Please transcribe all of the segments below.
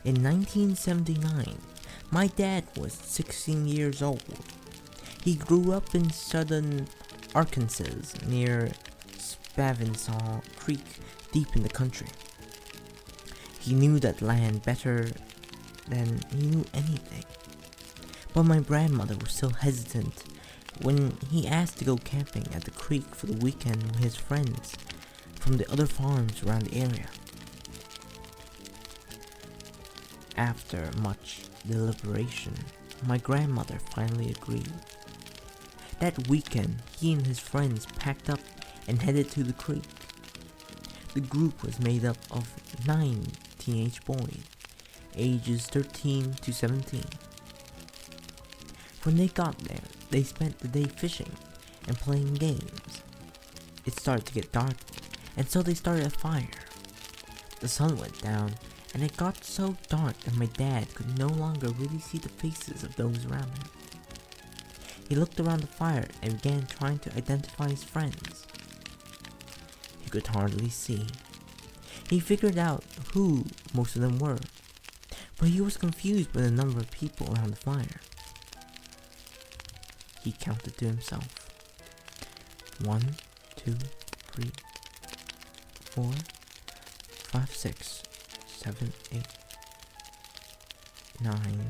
In 1979, my dad was 16 years old. He grew up in southern Arkansas near Spavinsaw Creek, deep in the country. He knew that land better than he knew anything. But my grandmother was still hesitant when he asked to go camping at the creek for the weekend with his friends from the other farms around the area. After much deliberation, my grandmother finally agreed. That weekend, he and his friends packed up and headed to the creek. The group was made up of 9 teenage boys, ages 13 to 17. When they got there, they spent the day fishing and playing games. It started to get dark, and so they started a fire. The sun went down, and it got so dark that my dad could no longer really see the faces of those around him. He looked around the fire and began trying to identify his friends. He could hardly see. He figured out who most of them were, but he was confused by the number of people around the fire. He counted to himself. 1, 2, 3, 4, 5, 6, 7, 8, 9,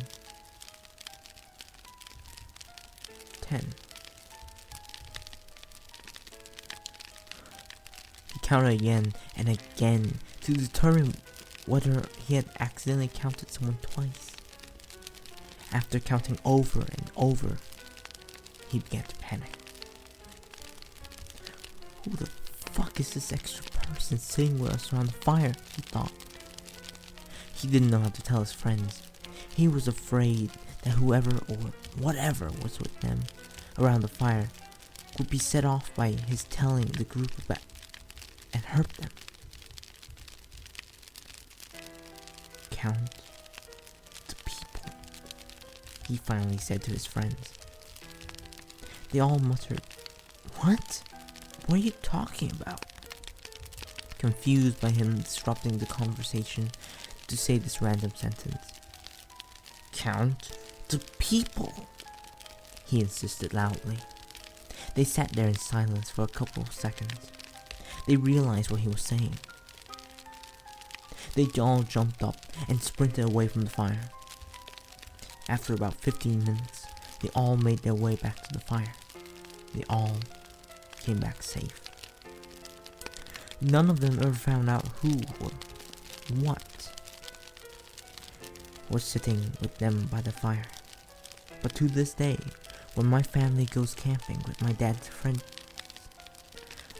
10. He counted again and again to determine whether he had accidentally counted someone twice. After counting over and over, he began to panic. Who the fuck is this extra person sitting with us around the fire? He thought. He didn't know how to tell his friends. He was afraid that whoever or whatever was with them around the fire would be set off by his telling the group about and hurt them. Count the people, he finally said to his friends. They all muttered, "What? What are you talking about?" Confused by him disrupting the conversation to say this random sentence. "Count the people," he insisted loudly. They sat there in silence for a couple of seconds. They realized what he was saying. They all jumped up and sprinted away from the fire. After about 15 minutes, they all made their way back to the fire. They all came back safe. None of them ever found out who or what was sitting with them by the fire. But to this day, when my family goes camping with my dad's friends,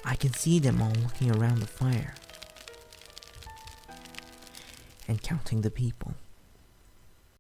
I can see them all looking around the fire and counting the people.